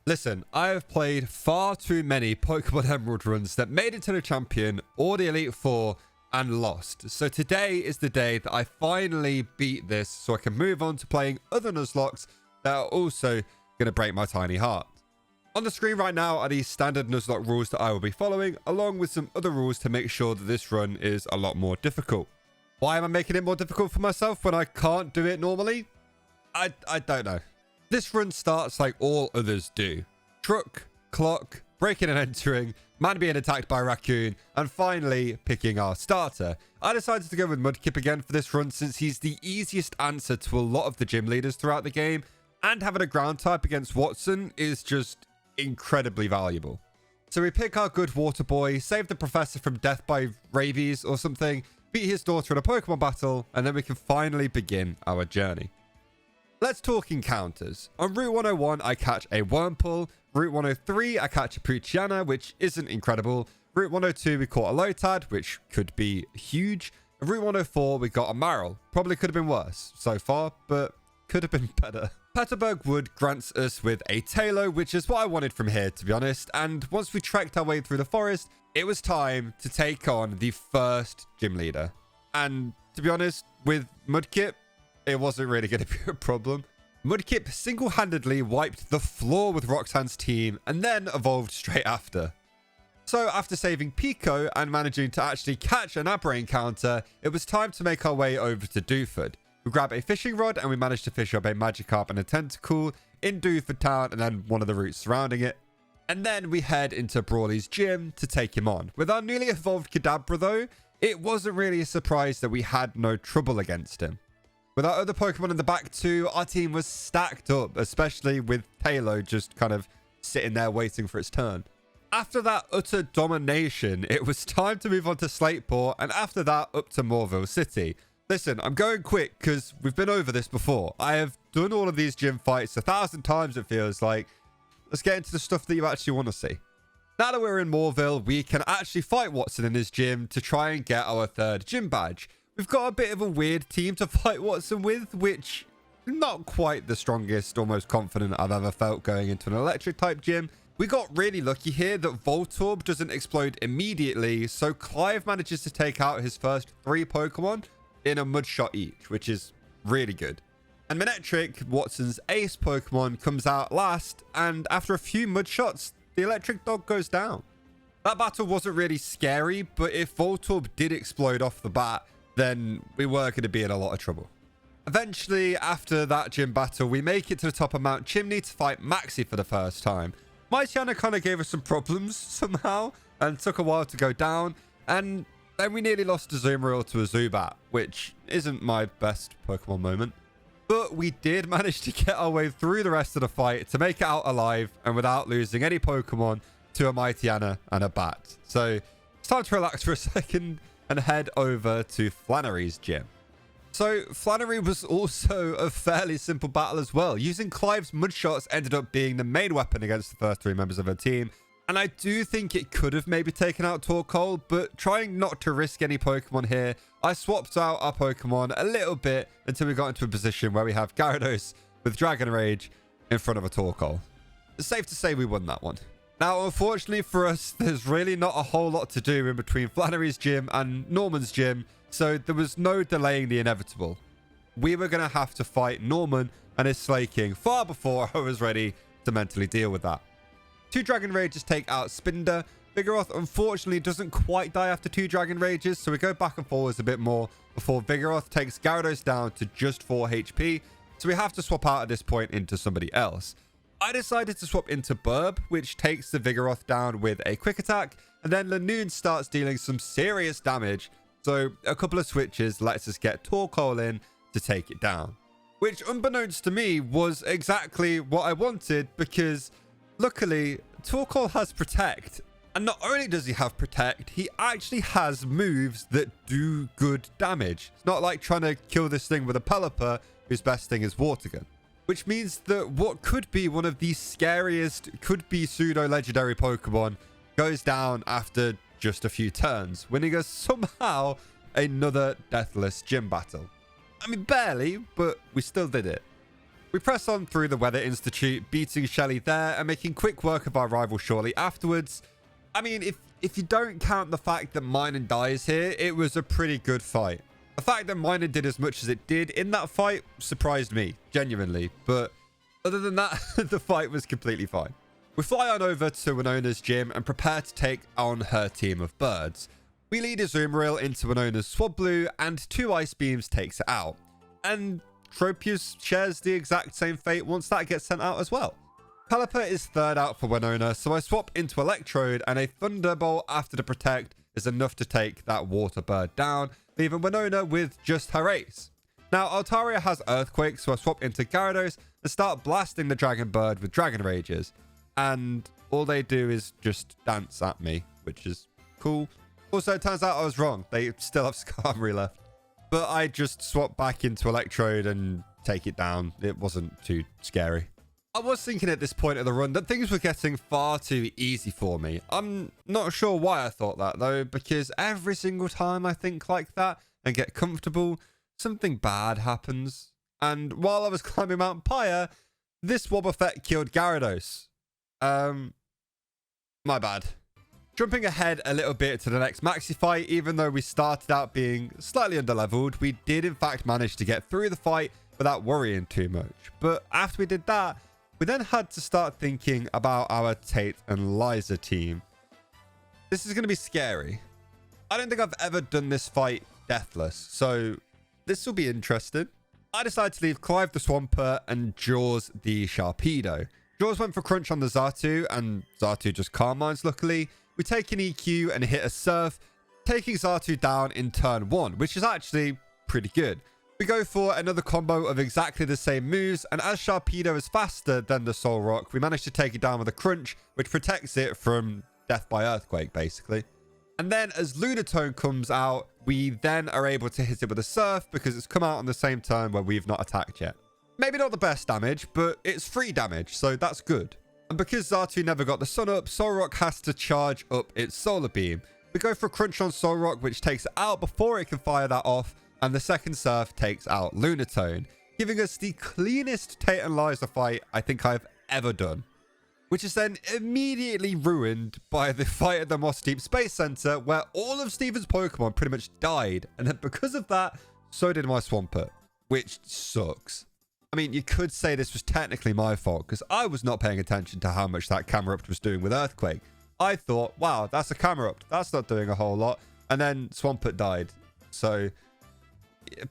Listen, I have played far too many Pokemon Emerald runs that made it to the Champion or the Elite Four and lost. So today is the day that I finally beat this so I can move on to playing other Nuzlockes that are also going to break my tiny heart. On the screen right now are the standard Nuzlocke rules that I will be following, along with some other rules to make sure that this run is a lot more difficult. Why am I making it more difficult for myself when I can't do it normally? I don't know. This run starts like all others do. Truck, clock, breaking and entering, man being attacked by a raccoon, and finally picking our starter. I decided to go with Mudkip again for this run since he's the easiest answer to a lot of the gym leaders throughout the game, and having a ground type against Watson is just incredibly valuable. So we pick our good water boy, save the professor from death by rabies or something, beat his daughter in a Pokemon battle, and then we can finally begin our journey. Let's talk encounters. On Route 101, I catch a Wurmple. Route 103, I catch a Poochyena, which isn't incredible. Route 102, we caught a Lotad, which could be huge. And Route 104, we got a Marill. Probably could have been worse so far, but could have been better. Petalburg Wood grants us with a Taillow, which is what I wanted from here, to be honest. And once we trekked our way through the forest, it was time to take on the first gym leader. And to be honest, with Mudkip, it wasn't really going to be a problem. Mudkip single-handedly wiped the floor with Roxanne's team and then evolved straight after. So after saving Pico and managing to actually catch an Abra encounter, it was time to make our way over to Dewford. We grab a fishing rod and we managed to fish up a Magikarp and a Tentacool in Dewford Town and then one of the routes surrounding it. And then we head into Brawly's gym to take him on. With our newly evolved Kadabra though, it wasn't really a surprise that we had no trouble against him. With our other Pokemon in the back too, our team was stacked up, especially with Taillow just kind of sitting there waiting for its turn. After that utter domination, it was time to move on to Slateport, and after that, up to Moorville City. Listen, I'm going quick because we've been over this before. I have done all of these gym fights 1,000 times, it feels like. Let's get into the stuff that you actually want to see. Now that we're in Moorville, we can actually fight Watson in his gym to try and get our third gym badge. We've got a bit of a weird team to fight Watson with, which not quite the strongest or most confident I've ever felt going into an electric type gym. We got really lucky here that Voltorb doesn't explode immediately, so Clive manages to take out his first 3 Pokemon in a mud shot each, which is really good. And Manectric, Watson's ace Pokemon, comes out last, and after a few mud shots, the electric dog goes down. That battle wasn't really scary, but if Voltorb did explode off the bat, then we were going to be in a lot of trouble. Eventually, after that gym battle, we make it to the top of Mount Chimney to fight Maxie for the first time. Mytiana kind of gave us some problems somehow and took a while to go down, and then we nearly lost a Azumarill to a Zubat, which isn't my best Pokemon moment. But we did manage to get our way through the rest of the fight to make it out alive and without losing any Pokemon to a Mytiana and a Bat. So it's time to relax for a second and head over to Flannery's gym. So Flannery was also a fairly simple battle as well. Using Clive's mud shots ended up being the main weapon against the first 3 members of her team. And I do think it could have maybe taken out Torkoal, but trying not to risk any Pokemon here, I swapped out our Pokemon a little bit until we got into a position where we have Gyarados with Dragon Rage in front of a Torkoal. It's safe to say we won that one. Now, unfortunately for us, there's really not a whole lot to do in between Flannery's gym and Norman's gym, so there was no delaying the inevitable. We were going to have to fight Norman and his Slaking far before I was ready to mentally deal with that. 2 Dragon Rages take out Spinder. Vigoroth unfortunately doesn't quite die after 2 Dragon Rages, so we go back and forwards a bit more before Vigoroth takes Gyarados down to just 4 HP, so we have to swap out at this point into somebody else. I decided to swap into Burb, which takes the Vigoroth down with a quick attack, and then Lanoon starts dealing some serious damage, so a couple of switches lets us get Torkoal in to take it down. Which, unbeknownst to me, was exactly what I wanted, because luckily, Torkoal has Protect, and not only does he have Protect, he actually has moves that do good damage. It's not like trying to kill this thing with a Pelipper, whose best thing is Water Gun. Which means that what could be one of the scariest, could be pseudo-legendary Pokemon goes down after just a few turns, winning us somehow another deathless gym battle. I mean, barely, but we still did it. We press on through the Weather Institute, beating Shelly there and making quick work of our rival shortly afterwards. I mean, if you don't count the fact that Minor dies here, it was a pretty good fight. The fact that Minor did as much as it did in that fight surprised me, genuinely. But other than that, the fight was completely fine. We fly on over to Winona's gym and prepare to take on her team of birds. We lead Azumarill into Winona's Swablu and 2 Ice Beams takes it out. And Tropius shares the exact same fate once that gets sent out as well. Pelipper is third out for Winona, so I swap into Electrode, and a Thunderbolt after the Protect is enough to take that water bird down, leaving Winona with just her ace. Now, Altaria has Earthquake, so I swap into Gyarados and start blasting the Dragon Bird with Dragon Rages. And all they do is just dance at me, which is cool. Also, it turns out I was wrong. They still have Skarmory left. But I just swap back into Electrode and take it down. It wasn't too scary. I was thinking at this point of the run that things were getting far too easy for me. I'm not sure why I thought that though, because every single time I think like that and get comfortable, something bad happens. And while I was climbing Mount Pyre, this Wobbuffet killed Gyarados. My bad. Jumping ahead a little bit to the next Maxi fight, even though we started out being slightly underleveled, we did in fact manage to get through the fight without worrying too much. But after we did that, we then had to start thinking about our Tate and Liza team. This is going to be scary. I don't think I've ever done this fight deathless, so this will be interesting. I decided to leave Clive the Swampert and Jaws the Sharpedo. Jaws went for Crunch on the Xatu, and Xatu just Calm Minds luckily. We take an EQ and hit a Surf, taking Xatu down in turn 1, which is actually pretty good. We go for another combo of exactly the same moves, and as Sharpedo is faster than the Soul Rock, we manage to take it down with a Crunch, which protects it from death by Earthquake, basically. And then as Lunatone comes out, we then are able to hit it with a Surf because it's come out on the same turn where we've not attacked yet. Maybe not the best damage, but it's free damage, so that's good. And because Xatu never got the Sun Up, Soul Rock has to charge up its Solar Beam. We go for a Crunch on Soul Rock, which takes it out before it can fire that off, and the second Surf takes out Lunatone, giving us the cleanest Tate and Liza fight I think I've ever done. Which is then immediately ruined by the fight at the Moss Deep Space Center, where all of Steven's Pokemon pretty much died, and then because of that, so did my Swampert, which sucks. I mean, you could say this was technically my fault, because I was not paying attention to how much that Camerupt was doing with Earthquake. I thought, wow, that's a Camerupt, that's not doing a whole lot, and then Swampert died, so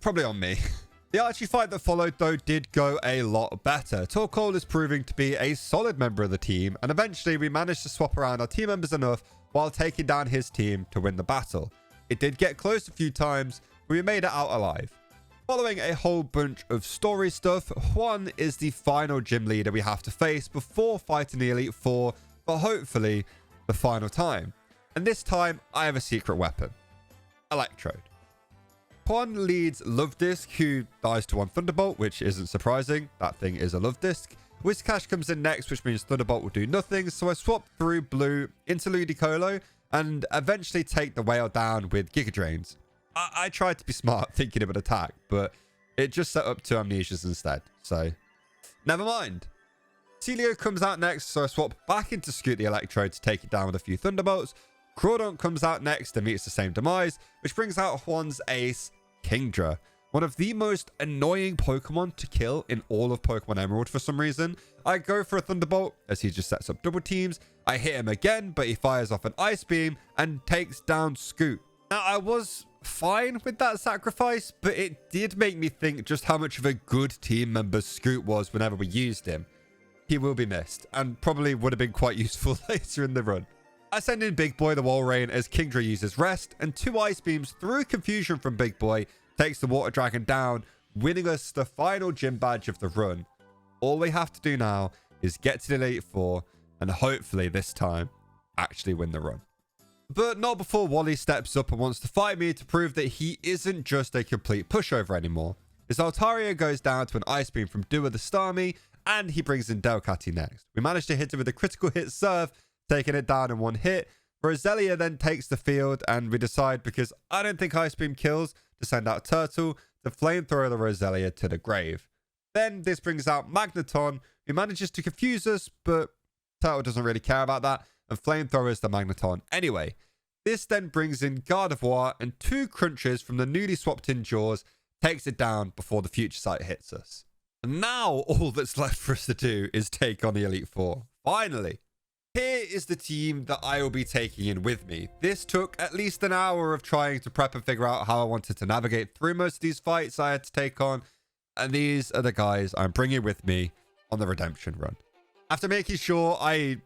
probably on me. The Archie fight that followed, though, did go a lot better. Torkoal is proving to be a solid member of the team, and eventually we managed to swap around our team members enough while taking down his team to win the battle. It did get close a few times, but we made it out alive. Following a whole bunch of story stuff, Juan is the final gym leader we have to face before fighting the Elite Four for hopefully the final time. And this time, I have a secret weapon. Electrode. Juan leads Love Disc, who dies to one Thunderbolt, which isn't surprising. That thing is a Love Disc. Whiscash comes in next, which means Thunderbolt will do nothing, so I swap through Blue into Ludicolo and eventually take the whale down with Giga Drains. I tried to be smart, thinking it would attack, but it just set up 2 Amnesias instead, so never mind. Celio comes out next, so I swap back into Scoot the Electrode to take it down with a few Thunderbolts. Crawdont comes out next and meets the same demise, which brings out Juan's ace, Kingdra, one of the most annoying Pokemon to kill in all of Pokemon Emerald for some reason. I go for a Thunderbolt as he just sets up double teams. I hit him again, but he fires off an Ice Beam and takes down Scoot. Now, I was fine with that sacrifice, but it did make me think just how much of a good team member Scoot was whenever we used him. He will be missed, and probably would have been quite useful later in the run. I send in Big Boy the Walrein as Kingdra uses Rest, and 2 Ice Beams through confusion from Big Boy takes the Water Dragon down, winning us the final gym badge of the run. All we have to do now is get to the Elite Four, and hopefully this time, actually win the run. But not before Wally steps up and wants to fight me to prove that he isn't just a complete pushover anymore. His Altaria goes down to an Ice Beam from Dua the Starmie, and he brings in Delcatty next. We manage to hit him with a critical hit Surf, taking it down in 1 hit. Roselia then takes the field, and we decide, because I don't think Ice Beam kills, to send out Turtle to flamethrower the Roselia to the grave. Then this brings out Magneton, who manages to confuse us, but Turtle doesn't really care about that, and flamethrowers the Magneton anyway. This then brings in Gardevoir, and 2 crunches from the newly swapped in Jaws takes it down before the future sight hits us. And now all that's left for us to do is take on the Elite Four. Finally. Here is the team that I will be taking in with me. This took at least an hour of trying to prep and figure out how I wanted to navigate through most of these fights I had to take on. And these are the guys I'm bringing with me on the redemption run. After making sure I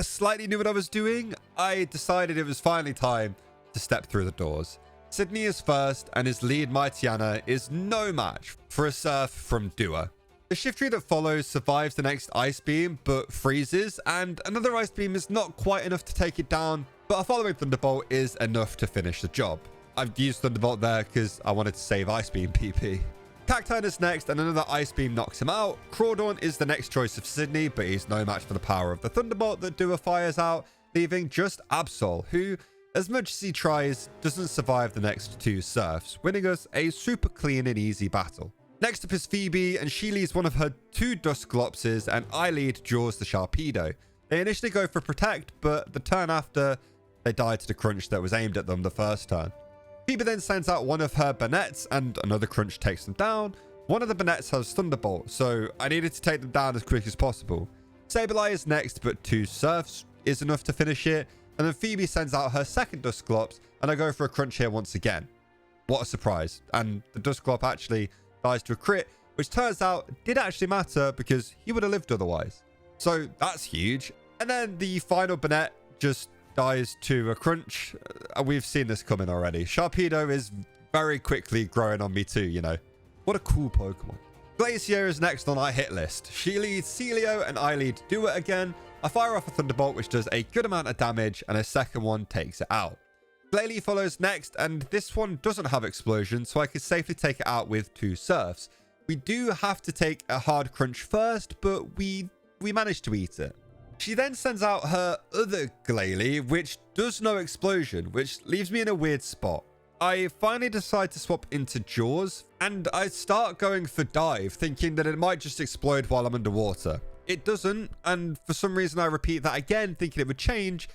slightly knew what I was doing, I decided it was finally time to step through the doors. Sydney is first, and his lead Mightyana is no match for a Surf from Dua. The Shiftry that follows survives the next Ice Beam, but freezes, and another Ice Beam is not quite enough to take it down, but a following Thunderbolt is enough to finish the job. I've used Thunderbolt there because I wanted to save Ice Beam PP. Cacturne is next, and another Ice Beam knocks him out. Crawdaunt is the next choice of Sydney, but he's no match for the power of the Thunderbolt that Dua fires out, leaving just Absol, who, as much as he tries, doesn't survive the next 2 Surfs, winning us a super clean and easy battle. Next up is Phoebe, and she leads one of her 2 Dusclopses, and I lead Jaws the Sharpedo. They initially go for Protect, but the turn after, they die to the crunch that was aimed at them the first turn. Phoebe then sends out one of her Bannettes, and another crunch takes them down. One of the Bannettes has Thunderbolt, so I needed to take them down as quick as possible. Sableye is next, but 2 Surfs is enough to finish it, and then Phoebe sends out her second Dusclops, and I go for a crunch here once again. What a surprise. And the Dusclop actually dies to a crit, which turns out did actually matter because he would have lived otherwise. So that's huge. And then the final Bannett just dies to a crunch. We've seen this coming already. Sharpedo is very quickly growing on me too, you know. What a cool Pokemon. Glacier is next on our hit list. She leads Celio and I lead Dua again. I fire off a Thunderbolt, which does a good amount of damage, and a second one takes it out. Glalie follows next, and this one doesn't have Explosion, so I could safely take it out with 2 Surfs. We do have to take a hard crunch first, but we managed to eat it. She then sends out her other Glalie, which does no Explosion, which leaves me in a weird spot. I finally decide to swap into Jaws, and I start going for Dive, thinking that it might just explode while I'm underwater. It doesn't, and for some reason I repeat that again, thinking it would change,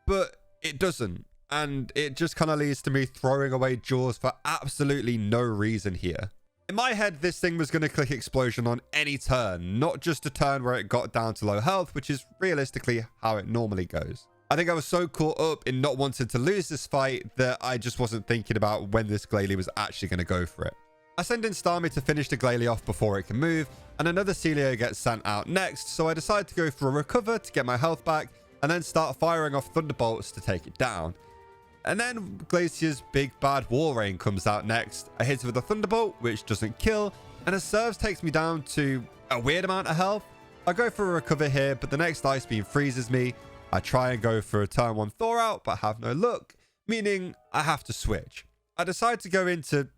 but it doesn't. And it just kind of leads to me throwing away Jaws for absolutely no reason here. In my head, this thing was going to click Explosion on any turn, not just a turn where it got down to low health, which is realistically how it normally goes. I think I was so caught up in not wanting to lose this fight that I just wasn't thinking about when this Glalie was actually going to go for it. I send in Starmie to finish the Glalie off before it can move, and another Celio gets sent out next, so I decide to go for a Recover to get my health back, and then start firing off Thunderbolts to take it down. And then Glacier's big bad Walrein comes out next. I hit it with a Thunderbolt, which doesn't kill, and a Surge takes me down to a weird amount of health. I go for a Recover here, but the next Ice Beam freezes me. I try and go for a turn 1 Thaw out, but have no luck, meaning I have to switch. I decide to go into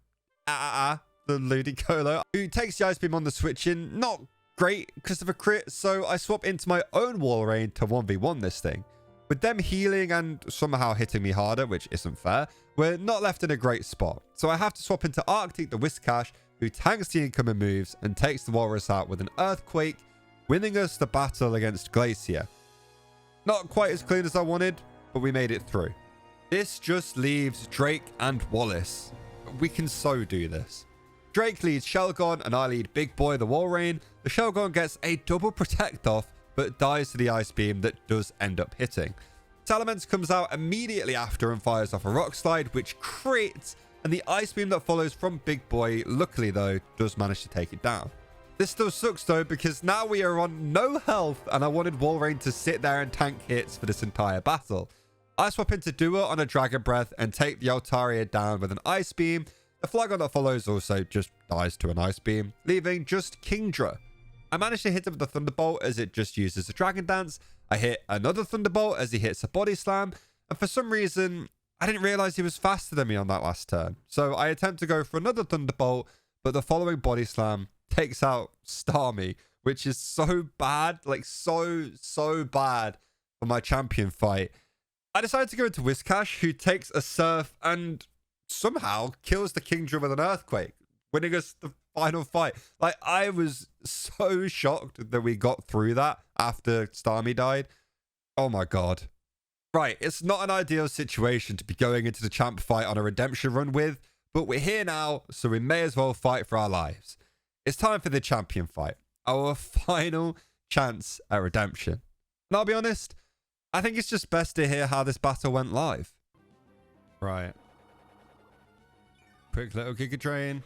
the Ludicolo, who takes the Ice Beam on the switch in. Not great because of a crit, so I swap into my own Walrein to 1v1 this thing. With them healing and somehow hitting me harder, which isn't fair, we're not left in a great spot. So I have to swap into Arctic the Whiscash, who tanks the incoming moves and takes the Walrus out with an Earthquake, winning us the battle against Glacier. Not quite as clean as I wanted, but we made it through. This just leaves Drake and Wallace. We can so do this. Drake leads Shelgon and I lead Big Boy the Walrein. The Shelgon gets a double protect off, but dies to the Ice Beam that does end up hitting. Salamence comes out immediately after and fires off a Rock Slide, which crits, and the Ice Beam that follows from Big Boy, luckily though, does manage to take it down. This still sucks though, because now we are on no health, and I wanted Walrein to sit there and tank hits for this entire battle. I swap into Dua on a Dragon Breath and take the Altaria down with an Ice Beam. The Flagon that follows also just dies to an Ice Beam, leaving just Kingdra. I managed to hit him with a Thunderbolt as it just uses a Dragon Dance. I hit another Thunderbolt as he hits a Body Slam. And for some reason, I didn't realize he was faster than me on that last turn. So I attempt to go for another Thunderbolt, but the following Body Slam takes out Starmie, which is so bad, like so bad for my champion fight. I decided to go into Whiscash, who takes a Surf and somehow kills the Kingdra with an Earthquake, winning us the final fight. Like, I was so shocked that we got through that after Starmie died. Oh my god. Right, it's not an ideal situation to be going into the champ fight on a redemption run with, but we're here now, so we may as well fight for our lives. It's time for the champion fight, our final chance at redemption. And I'll be honest, I think it's just best to hear how this battle went live. Right. Quick little Giga Drain.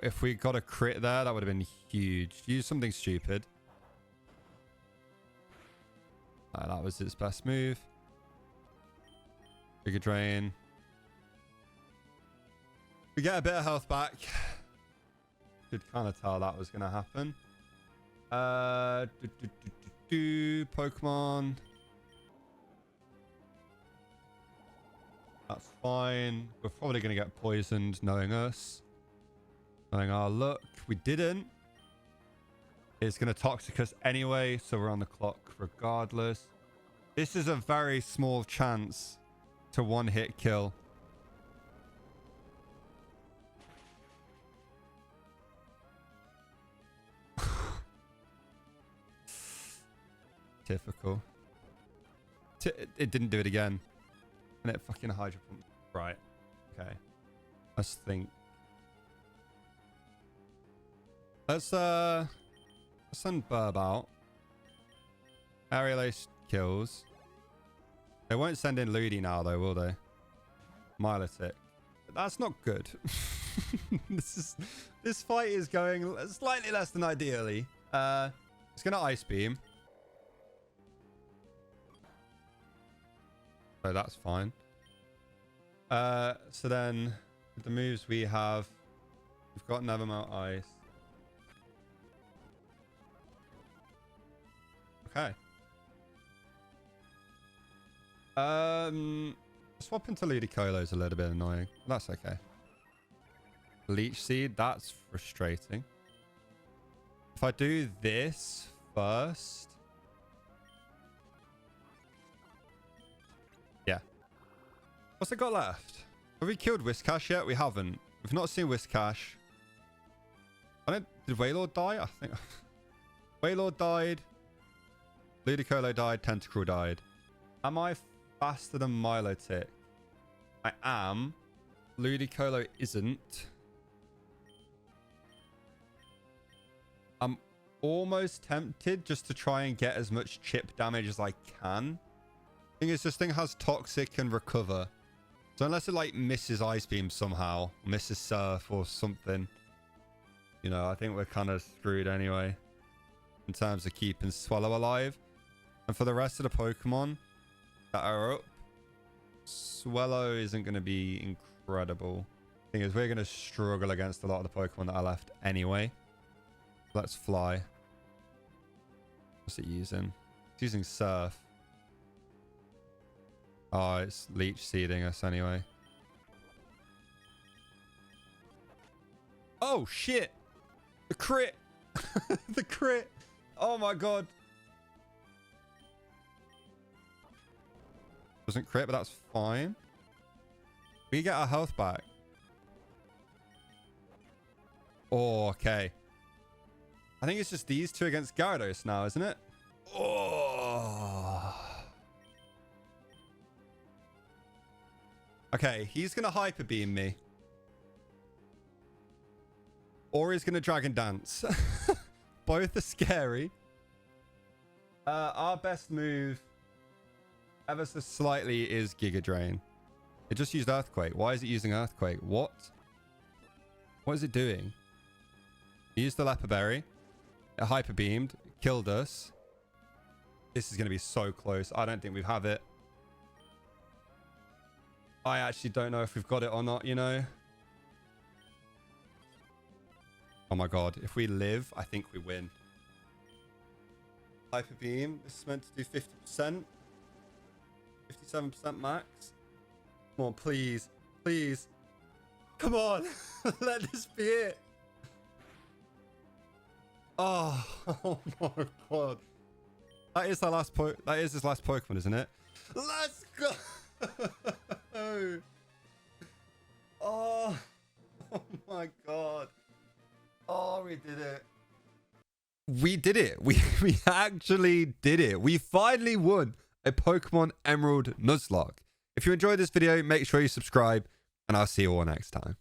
If we got a crit there, that would have been huge. Use something stupid. That was its best move. Giga Drain. We get a bit of health back. Could kind of tell that was going to happen. Pokemon. That's fine. We're probably going to get poisoned knowing us. Knowing our luck. We didn't. It's going to toxic us anyway, so we're on the clock regardless. This is a very small chance to one-hit kill. Typical. It didn't do it again. And it fucking Hydro Pump. Right. Okay. Let's think. Let's send Burb out. Aerial Ace kills. They won't send in Ludi now though, will they? Milotic. That's not good. This fight is going slightly less than ideally. It's gonna Ice Beam. So that's fine. So then with the moves we have, we've got Nevermelt Ice. Okay. Swap into Ludicolo is a little bit annoying. That's okay. Leech Seed, that's frustrating. If I do this first. Yeah. What's it got left? Have we killed Whiscash yet? We haven't. We've not seen Whiscash. Did Wailord die? I think Wailord died. Ludicolo died. Tentacruel died. Am I faster than Milotic? I am. Ludicolo isn't. I'm almost tempted just to try and get as much chip damage as I can. Thing is, this thing has Toxic and Recover. So unless it like misses Ice Beam somehow, misses Surf or something, you know, I think we're kind of screwed anyway in terms of keeping Swallow alive. And for the rest of the Pokemon that are up, Swallow isn't going to be incredible. Thing is, we're going to struggle against a lot of the Pokemon that are left anyway. Let's fly. What's it using? It's using Surf. Oh, it's Leech Seeding us anyway. Oh, shit. The crit. The crit. Oh, my God. Doesn't crit, but that's fine. We get our health back. Oh, okay. I think it's just these two against Gyarados now, isn't it? Oh. Okay, he's going to Hyper Beam me. Or he's going to Dragon Dance. Both are scary. Our best move, ever so slightly, is Giga Drain. It just used Earthquake. Why is it using Earthquake? What? What is it doing? It used the Leper Berry. It Hyper Beamed. Killed us. This is going to be so close. I don't think we have it. I actually don't know if we've got it or not, you know. Oh my god. If we live, I think we win. Hyper Beam. This is meant to do 50%. 57% max. Come on, please. Please. Come on. Let this be it. Oh, oh my god. That is the last that is his last Pokemon, isn't it? Let's go. Oh my god. Oh, we did it. We did it. We actually did it. We finally won a Pokemon Emerald Nuzlocke. If you enjoyed this video, make sure you subscribe, and I'll see you all next time.